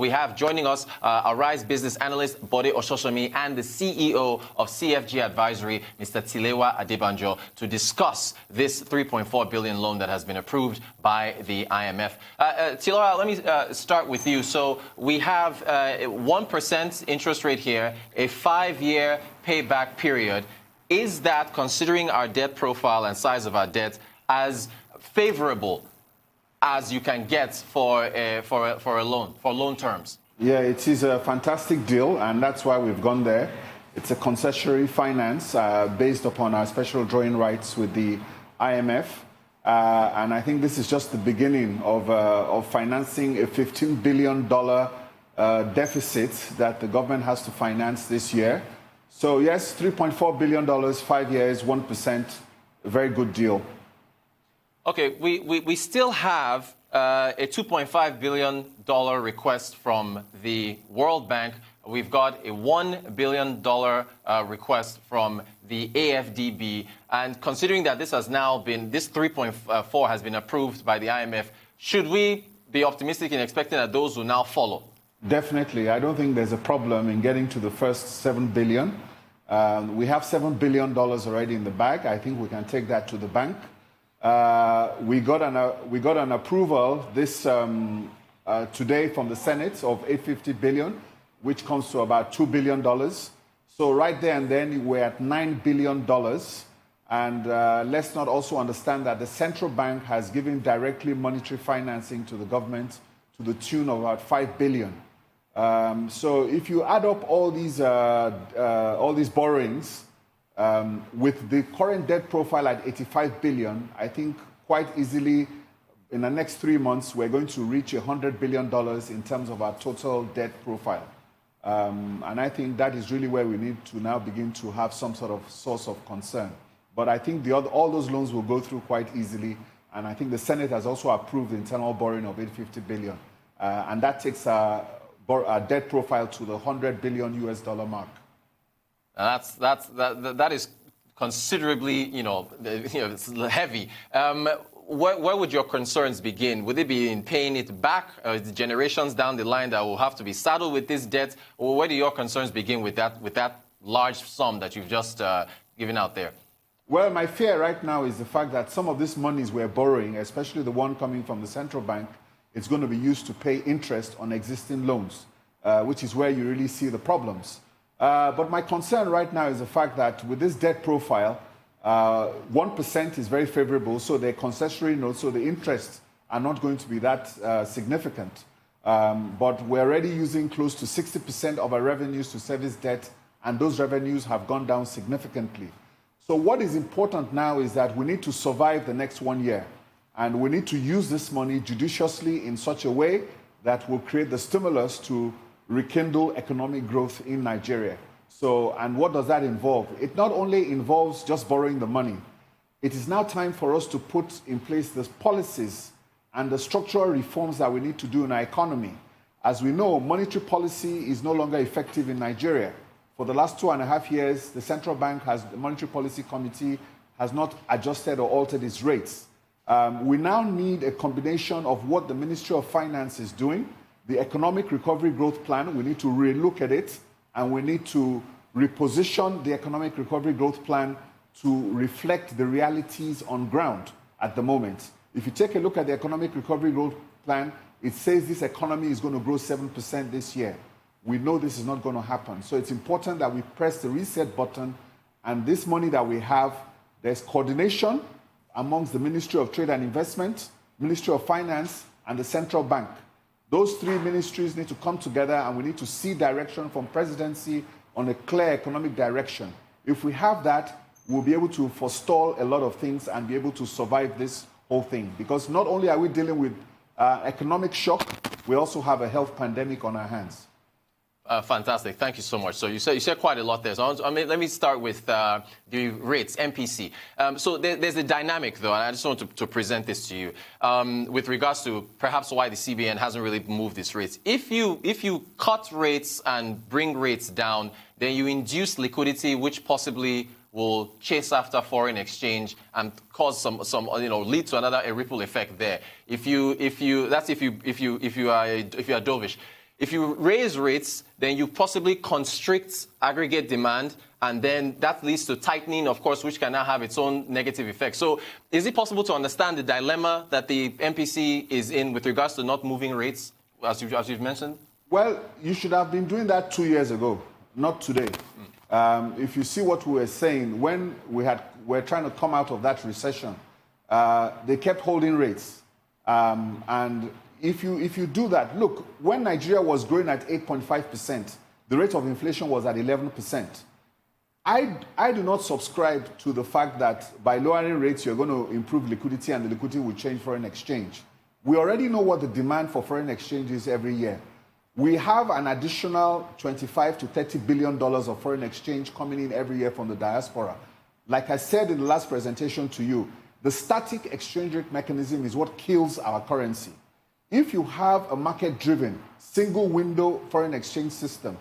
we have joining us Arise business analyst Bode Ososami and the CEO of CFG Advisory, Mr. Tilewa Adebajo, to discuss this $3.4 billion loan that has been approved by the IMF. Tilewa, let me start with you. So we have 1% interest rate here, a 5-year payback period. Is that, considering our debt profile and size of our debt, as favorable as you can get for a loan, for loan terms? Yeah, it is a fantastic deal, and that's why we've gone there. It's a concessionary finance based upon our special drawing rights with the IMF. And I think this is just the beginning of financing a $15 billion deficit that the government has to finance this year. So yes, $3.4 billion, 5 years, 1%, a very good deal. Okay, we still have a $2.5 billion request from the World Bank. We've got a $1 billion request from the AFDB. And considering that this has now been, this 3.4 has been approved by the IMF, should we be optimistic in expecting that those will now follow? Definitely. I don't think there's a problem in getting to the first $7 billion. We have $7 billion already in the bag. I think we can take that to the bank. We got an approval this today from the Senate of $850 billion, which comes to about $2 billion. So right there and then we're at $9 billion. And let's not also understand that the central bank has given directly monetary financing to the government to the tune of about $5 billion. So if you add up all these borrowings, with the current debt profile at $85 billion, I think quite easily in the next 3 months, we're going to reach $100 billion in terms of our total debt profile. And I think that is really where we need to now begin to have some sort of source of concern. But I think all those loans will go through quite easily. And I think the Senate has also approved the internal borrowing of $850 billion. And that takes our debt profile to the $100 billion US mark. That is considerably, it's heavy. Where would your concerns begin? Would it be in paying it back? The generations down the line that will have to be saddled with this debt? Or where do your concerns begin with that large sum that you've just given out there? Well, my fear right now is the fact that some of these monies we're borrowing, especially the one coming from the central bank, is going to be used to pay interest on existing loans, which is where you really see the problems. But my concern right now is the fact that with this debt profile, 1% is very favorable, so they're concessionary notes, so the interests are not going to be that significant. But we're already using close to 60% of our revenues to service debt, and those revenues have gone down significantly. So what is important now is that we need to survive the next 1 year, and we need to use this money judiciously in such a way that will create the stimulus to rekindle economic growth in Nigeria. So, and what does that involve? It not only involves just borrowing the money. It is now time for us to put in place the policies and the structural reforms that we need to do in our economy. As we know, monetary policy is no longer effective in Nigeria. For the last 2.5 years, the central bank the Monetary Policy Committee has not adjusted or altered its rates. We now need a combination of what the Ministry of Finance is doing, the Economic Recovery Growth Plan. We need to relook at it, and we need to reposition the Economic Recovery Growth Plan to reflect the realities on ground at the moment. If you take a look at the Economic Recovery Growth Plan, it says this economy is going to grow 7% this year. We know this is not going to happen. So it's important that we press the reset button, and this money that we have, there's coordination amongst the Ministry of Trade and Investment, Ministry of Finance, and the central bank. Those three ministries need to come together, and we need to see direction from presidency on a clear economic direction. If we have that, we'll be able to forestall a lot of things and be able to survive this whole thing. Because not only are we dealing with economic shock, we also have a health pandemic on our hands. Fantastic. Thank you so much. So you said quite a lot there. So let me start with the rates, MPC. So there's a dynamic, though, and I just want to present this to you with regards to perhaps why the CBN hasn't really moved its rates. If you cut rates and bring rates down, then you induce liquidity, which possibly will chase after foreign exchange and cause some lead to a ripple effect there. If you are dovish. If you raise rates, then you possibly constrict aggregate demand, and then that leads to tightening, of course, which can now have its own negative effect. So is it possible to understand the dilemma that the MPC is in with regards to not moving rates, as you've mentioned? Well, you should have been doing that 2 years ago, not today. If you see what we were saying, when we're trying to come out of that recession, they kept holding rates. And if you do that, look, when Nigeria was growing at 8.5%, the rate of inflation was at 11%. I do not subscribe to the fact that by lowering rates, you're going to improve liquidity and the liquidity will change foreign exchange. We already know what the demand for foreign exchange is every year. We have an additional $25 to $30 billion of foreign exchange coming in every year from the diaspora. Like I said in the last presentation to you, the static exchange rate mechanism is what kills our currency. If you have a market-driven, single-window foreign exchange system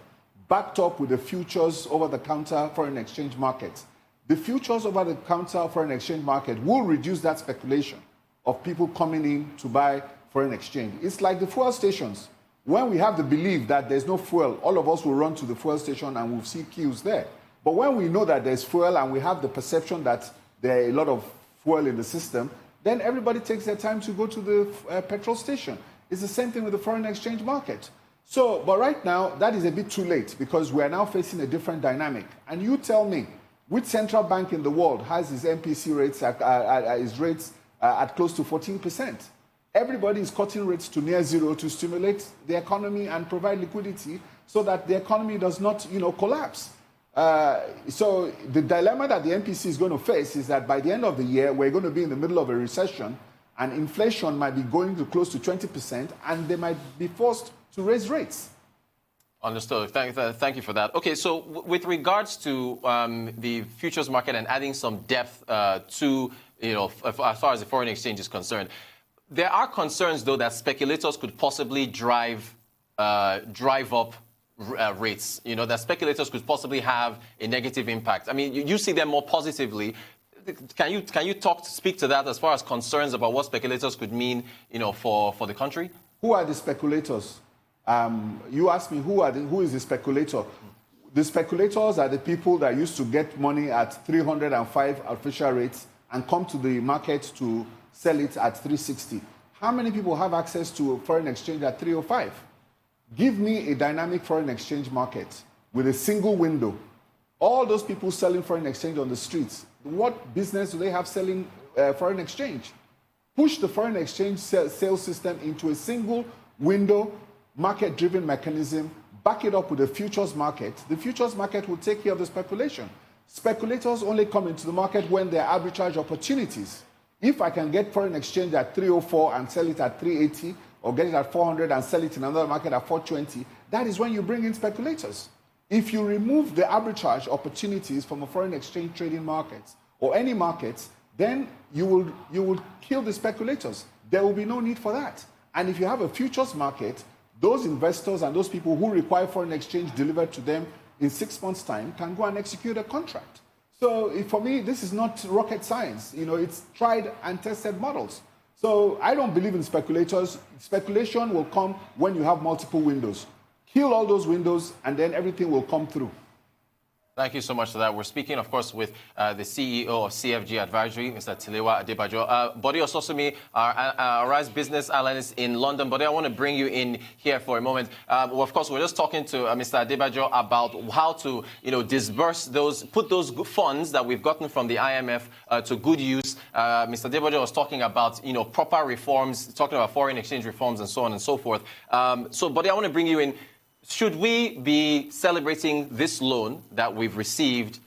backed up with the futures over-the-counter foreign exchange market, the futures over-the-counter foreign exchange market will reduce that speculation of people coming in to buy foreign exchange. It's like the fuel stations. When we have the belief that there's no fuel, all of us will run to the fuel station and we'll see queues there. But when we know that there's fuel and we have the perception that there are a lot of fuel in the system, then everybody takes their time to go to the petrol station. It's the same thing with the foreign exchange market. So, but right now, that is a bit too late because we are now facing a different dynamic. And you tell me, which central bank in the world has its MPC rates at close to 14%? Everybody is cutting rates to near zero to stimulate the economy and provide liquidity so that the economy does not, collapse. So the dilemma that the MPC is going to face is that by the end of the year, we're going to be in the middle of a recession and inflation might be going to close to 20% and they might be forced to raise rates. Understood. Thank you for that. Okay, so with regards to the futures market and adding some depth to, as far as the foreign exchange is concerned, there are concerns, though, that speculators could possibly drive up rates. That speculators could possibly have a negative impact. I mean, you see them more positively. Can you speak to that as far as concerns about what speculators could mean, for the country? Who are the speculators? You asked me who is the speculator? The speculators are the people that used to get money at 305 official rates and come to the market to sell it at 360. How many people have access to foreign exchange at 305? Give me a dynamic foreign exchange market with a single window. All those people selling foreign exchange on the streets, what business do they have selling foreign exchange? Push the foreign exchange sales system into a single window, market-driven mechanism, back it up with a futures market. The futures market will take care of the speculation. Speculators only come into the market when there are arbitrage opportunities. If I can get foreign exchange at 304 and sell it at 380, or get it at 400 and sell it in another market at 420, that is when you bring in speculators. If you remove the arbitrage opportunities from a foreign exchange trading market or any markets, then you will kill the speculators. There will be no need for that. And if you have a futures market, those investors and those people who require foreign exchange delivered to them in 6 months' time can go and execute a contract. So for me, this is not rocket science. It's tried and tested models. So I don't believe in speculators. Speculation will come when you have multiple windows. Kill all those windows, and then everything will come through. Thank you so much for that. We're speaking, of course, with the CEO of CFG Advisory, Mr. Tilewa Adebajo. Bode Ososami, our Rise business analyst in London. Bode, I want to bring you in here for a moment. Of course, we're just talking to Mr. Adebajo about how to, disburse put those funds that we've gotten from the IMF to good use. Mr. Adebajo was talking about, proper reforms, talking about foreign exchange reforms and so on and so forth. So, Bode, I want to bring you in. Should we be celebrating this loan that we've received,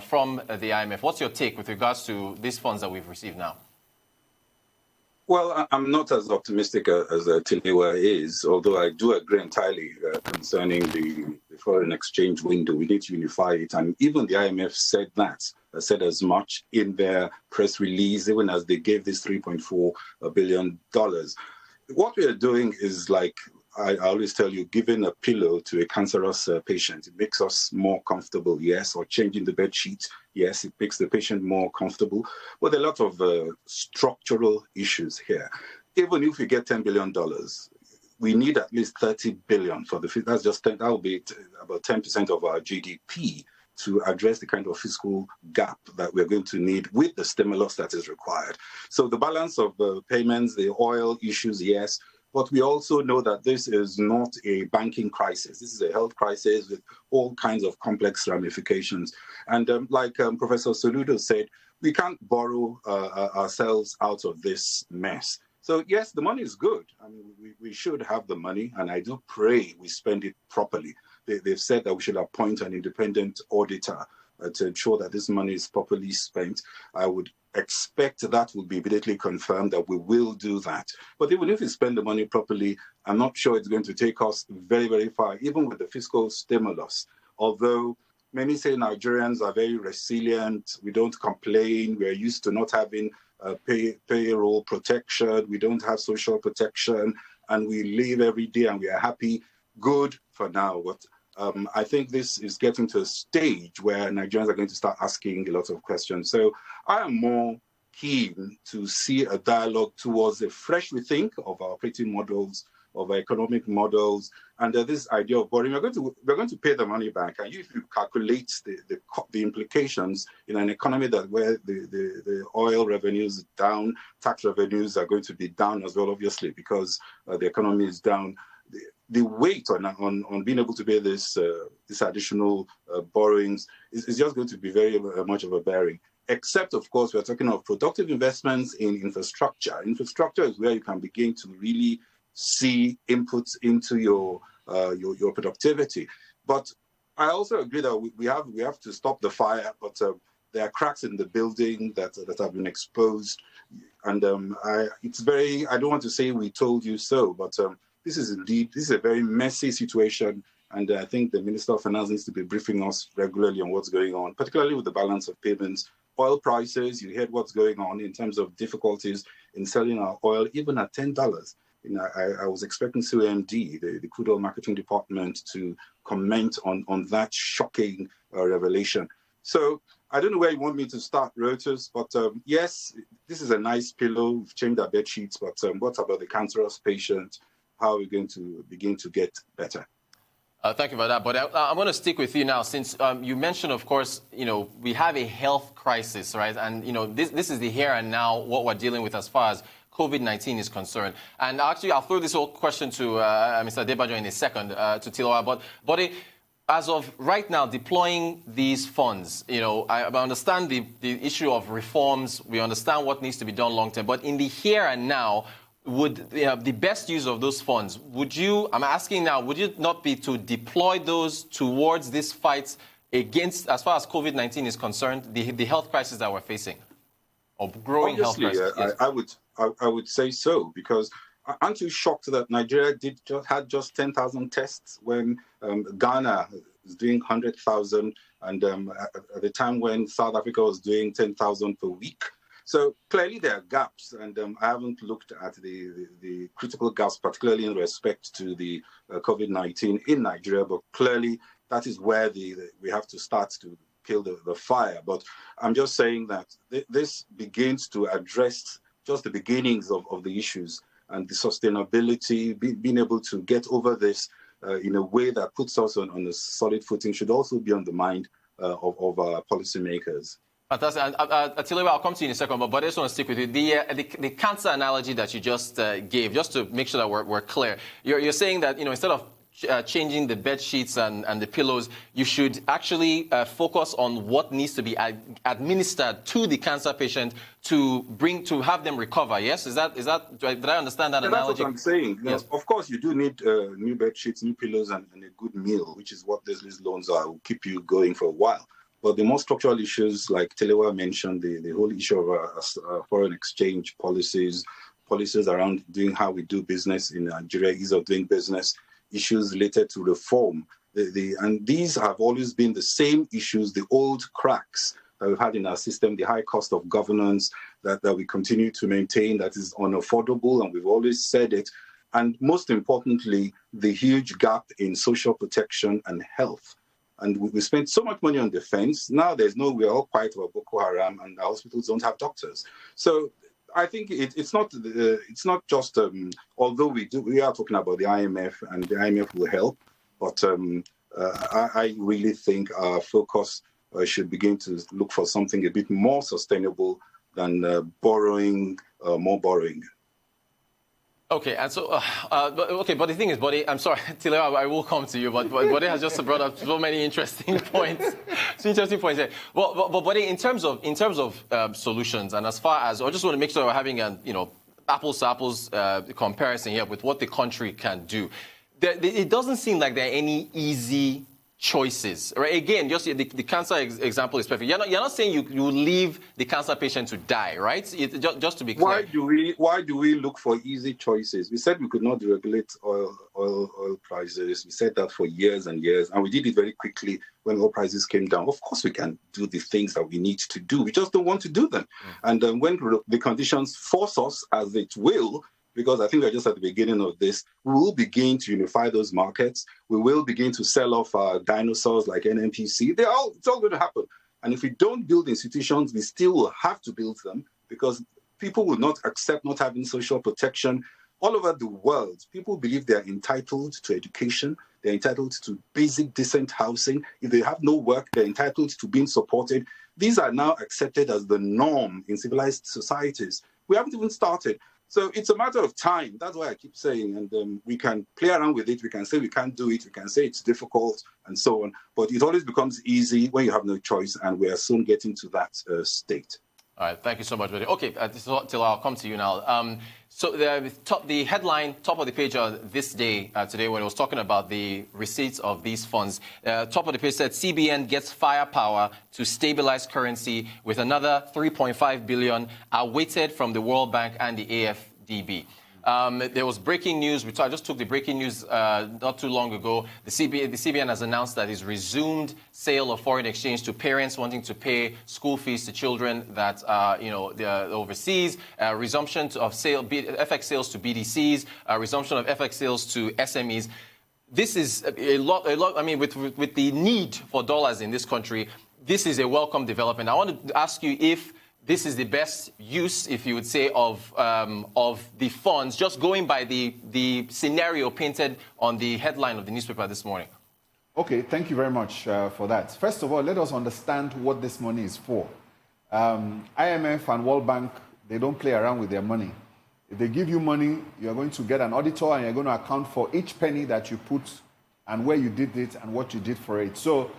from the IMF? What's your take with regards to these funds that we've received now? Well, I'm not as optimistic as Tilewa is, although I do agree entirely concerning the foreign exchange window. We need to unify it. And even the IMF said as much in their press release, even as they gave this $3.4 billion. What we are doing is like, I always tell you, giving a pillow to a cancerous patient. It makes us more comfortable, yes, or changing the bed sheet, yes, it makes the patient more comfortable. But there are a lot of structural issues here. Even if we get $10 billion, we need at least 30 billion for that's just 10, that will be about 10% of our GDP to address the kind of fiscal gap that we're going to need with the stimulus that is required. So the balance of payments, the oil issues, yes, but we also know that this is not a banking crisis. This is a health crisis with all kinds of complex ramifications. And like Professor Soludo said, we can't borrow ourselves out of this mess. So yes, the money is good. I mean, we should have the money, and I do pray we spend it properly. They've said that we should appoint an independent auditor to ensure that this money is properly spent. I would expect that will be immediately confirmed that we will do that. But even if we spend the money properly, I'm not sure it's going to take us very, very far, even with the fiscal stimulus. Although many say Nigerians are very resilient, we don't complain, we're used to not having payroll protection, we don't have social protection, and we live every day and we are happy. Good for now, but I think this is getting to a stage where Nigerians are going to start asking a lot of questions. So I am more keen to see a dialogue towards a fresh rethink of our operating models, of our economic models, and this idea of borrowing. We're going to pay the money back, and if you calculate the implications in an economy where the oil revenues are down, tax revenues are going to be down as well, obviously, because the economy is down. The weight on being able to pay this additional borrowings is just going to be very much of a bearing. Except, of course, we're talking of productive investments in infrastructure. Infrastructure is where you can begin to really see inputs into your productivity. But I also agree that we have to stop the fire. But there are cracks in the building that have been exposed, and it's very. I don't want to say we told you so, but this is a very messy situation, and I think the Minister of Finance needs to be briefing us regularly on what's going on, particularly with the balance of payments. Oil prices, you heard what's going on in terms of difficulties in selling our oil, even at $10. I was expecting COMD, the Crude Oil Marketing Department, to comment on that shocking revelation. So I don't know where you want me to start, Rotus, but yes, this is a nice pillow. We've changed our bed sheets, but what about the cancerous patient? How are we going to begin to get better? Thank you for that. But I'm going to stick with you now, since you mentioned, of course, we have a health crisis, right? And, this is the here and now, what we're dealing with as far as COVID-19 is concerned. And actually, I'll throw this whole question to Mr. Adebajo in a second, to Tilewa. But Bode, as of right now, deploying these funds, I understand the issue of reforms. We understand what needs to be done long term. But in the here and now, would the best use of those funds, I'm asking now, would it not be to deploy those towards this fight against, as far as COVID-19 is concerned, the health crisis that we're facing, or growing health crisis? Yes. I would say so, because aren't you shocked that Nigeria had just 10,000 tests when Ghana is doing 100,000, and at the time when South Africa was doing 10,000 per week? So clearly there are gaps, and I haven't looked at the critical gaps, particularly in respect to the COVID-19 in Nigeria, but clearly that is where we have to start to kill the fire. But I'm just saying that this begins to address just the beginnings of the issues, and the sustainability, being able to get over this in a way that puts us on a solid footing should also be on the mind of our policymakers. Fantastic. Tilewa, I'll come to you in a second, but I just want to stick with you. The cancer analogy that you just gave, just to make sure that we're clear, you're saying that instead of changing the bed sheets and the pillows, you should actually focus on what needs to be administered to the cancer patient to have them recover. Yes, did I understand that analogy? That's what I'm saying. Yes. Of course, you do need new bed sheets, new pillows, and a good meal, which is what these loans are. Will keep you going for a while. But the more structural issues, like Tilewa mentioned, the whole issue of foreign exchange policies around doing how we do business in Nigeria, ease of doing business, issues related to reform. And these have always been the same issues, the old cracks that we've had in our system, the high cost of governance that we continue to maintain that is unaffordable, and we've always said it. And most importantly, the huge gap in social protection and health. And we spent so much money on defense. Now we're all quiet about Boko Haram, and our hospitals don't have doctors. So I think it's not just although we are talking about the IMF and the IMF will help, but I really think our focus should begin to look for something a bit more sustainable than borrowing, more borrowing. Okay, and so, but the thing is, Bode, I'm sorry, Tilewa, I will come to you, but Bode has just brought up so many interesting points. Here. But Bode, in terms of solutions, and as far as, I just want to make sure we're having an, apples to apples comparison here with what the country can do. It doesn't seem like there are any easy choices, right? Again, just the cancer example is perfect. You're not saying you leave the cancer patient to die, right? Just to be clear. Why do we look for easy choices? We said we could not deregulate oil prices. We said that for years and years, and we did it very quickly when oil prices came down. Of course, we can do the things that we need to do. We just don't want to do them. And when the conditions force us, as it will, because I think we're just at the beginning of this, we will begin to unify those markets. We will begin to sell off our dinosaurs like NNPC. It's all going to happen. And if we don't build institutions, we still will have to build them because people will not accept not having social protection. All over the world, people believe they're entitled to education. They're entitled to basic, decent housing. If they have no work, they're entitled to being supported. These are now accepted as the norm in civilized societies. We haven't even started. So it's a matter of time. That's why I keep saying, and we can play around with it. We can say we can't do it. We can say it's difficult and so on. But it always becomes easy when you have no choice, and we are soon getting to that state. All right. Thank you so much, Bode. Okay, Till, I'll come to you now. So the headline, top of the page this day, today, when it was talking about the receipts of these funds, top of the page said CBN gets firepower to stabilize currency with another $3.5 billion awaited from the World Bank and the AFDB. There was breaking news. I just took the breaking news not too long ago. The CBN has announced that it's resumed sale of foreign exchange to parents wanting to pay school fees to children that are, they're overseas. Resumption of FX sales to BDCs. Resumption of FX sales to SMEs. This is a lot. I mean, with the need for dollars in this country, this is a welcome development. I want to ask you if this is the best use, if you would say, of the funds, just going by the scenario painted on the headline of the newspaper this morning. Okay, thank you very much for that. First of all, let us understand what this money is for. IMF and World Bank, they don't play around with their money. If they give you money, you're going to get an auditor and you're going to account for each penny that you put and where you did it and what you did for it. So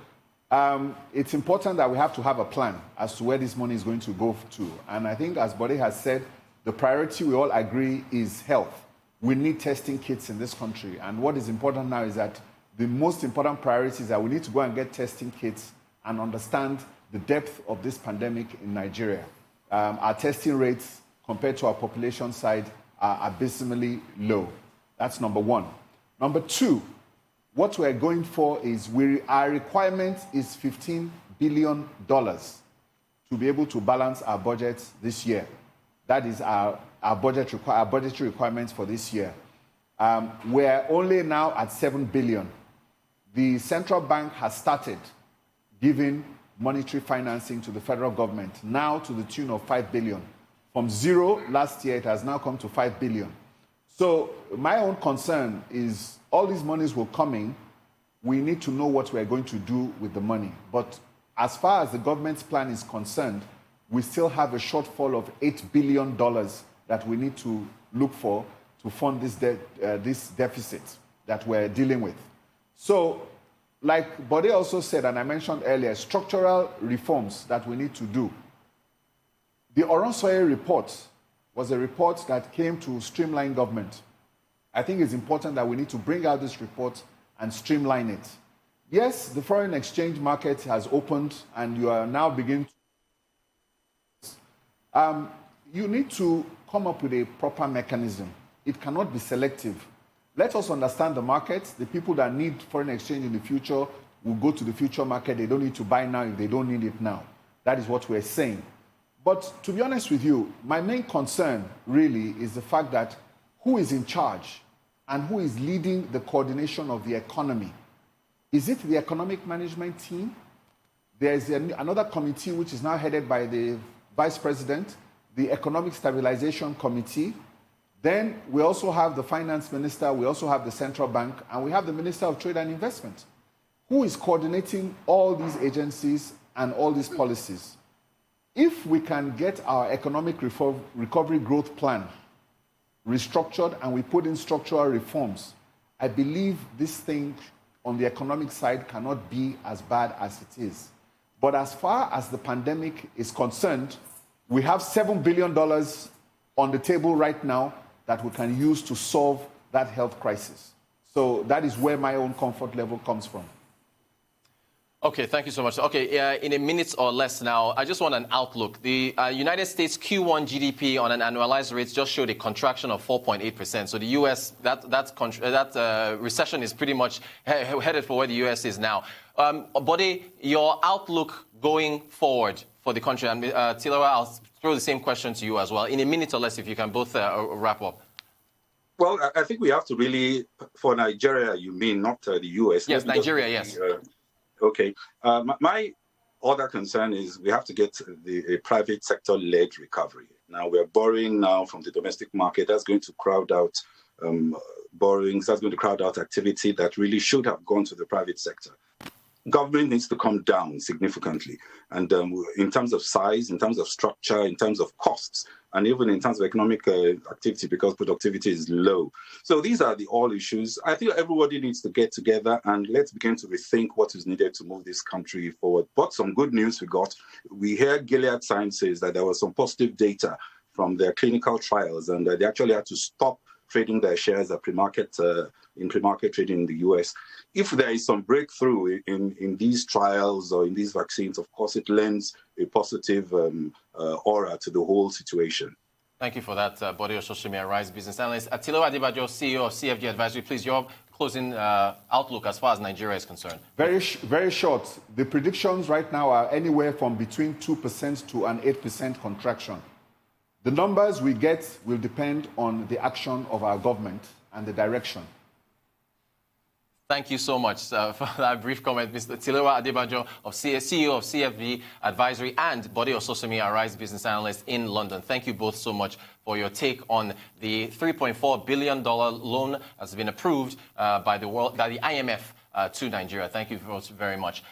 it's important that we have to have a plan as to where this money is going to go to. And I think, as Bode has said, the priority we all agree is health. We need testing kits in this country. And what is important now is that the most important priority is that we need to go and get testing kits and understand the depth of this pandemic in Nigeria. Our testing rates compared to our population side are abysmally low. That's number one. Number two, what we're going for is our requirement is $15 billion to be able to balance our budget this year. That is our budgetary requirements for this year. We're only now at $7 billion. The central bank has started giving monetary financing to the federal government, now to the tune of $5 billion. From zero last year, it has now come to $5 billion. So my own concern is all these monies will come in. We need to know what we're going to do with the money. But as far as the government's plan is concerned, we still have a shortfall of $8 billion that we need to look for to fund this deficit that we're dealing with. So, like Bode also said, and I mentioned earlier, structural reforms that we need to do. The Oronsoye report was a report that came to streamline government. I think it's important that we need to bring out this report and streamline it. Yes, the foreign exchange market has opened and you are now beginning to... you need to come up with a proper mechanism. It cannot be selective. Let us understand the market. The people that need foreign exchange in the future will go to the future market. They don't need to buy now if they don't need it now. That is what we're saying. But to be honest with you, my main concern really is the fact that who is in charge and who is leading the coordination of the economy? Is it the economic management team? There is another committee which is now headed by the vice president. the Economic Stabilization Committee. Then we also have the Finance Minister, we also have the Central Bank, and we have the Minister of Trade and Investment, who is coordinating all these agencies and all these policies. If we can get our economic recovery growth plan restructured and we put in structural reforms, I believe this thing on the economic side cannot be as bad as it is. But as far as the pandemic is concerned, we have $7 billion on the table right now that we can use to solve that health crisis. So that is where my own comfort level comes from. Okay, thank you so much. Okay, in a minute or less now, I just want an outlook. The United States Q1 GDP on an annualized rate just showed a contraction of 4.8%. So the U.S., that recession is pretty much headed for where the U.S. is now. Bode, your outlook going forward for the country, and Tilewa, I'll throw the same question to you as well. In a minute or less, if you can both wrap up. Well, I think we have to really, for Nigeria, you mean, not the U.S. Yes, Nigeria, yes. Okay. My other concern is we have to get a private sector-led recovery. Now, we're borrowing now from the domestic market. That's going to crowd out borrowings. That's going to crowd out activity that really should have gone to the private sector. Government needs to come down significantly. And in terms of size, in terms of structure, in terms of costs, and even in terms of economic activity, because productivity is low. So these are the all issues. I think everybody needs to get together and let's begin to rethink what is needed to move this country forward. But some good news we got. We hear Gilead Sciences that there was some positive data from their clinical trials, and they actually had to stop trading their shares at pre-market in pre-market trading in the US. If there is some breakthrough in these trials or in these vaccines, of course, it lends a positive aura to the whole situation. Thank you for that, Bode Ososami, Rise Business Analyst. Tilewa Adebajo, CEO of CFG Advisory, please, your closing outlook as far as Nigeria is concerned. Very short. The predictions right now are anywhere from between 2% to an 8% contraction. The numbers we get will depend on the action of our government and the direction. Thank you so much for that brief comment, Mr. Tilewa Adebajo, CEO of CFG Advisory, and Bode Ososami, Rise Business Analyst in London. Thank you both so much for your take on the $3.4 billion loan that has been approved by the IMF to Nigeria. Thank you both very much.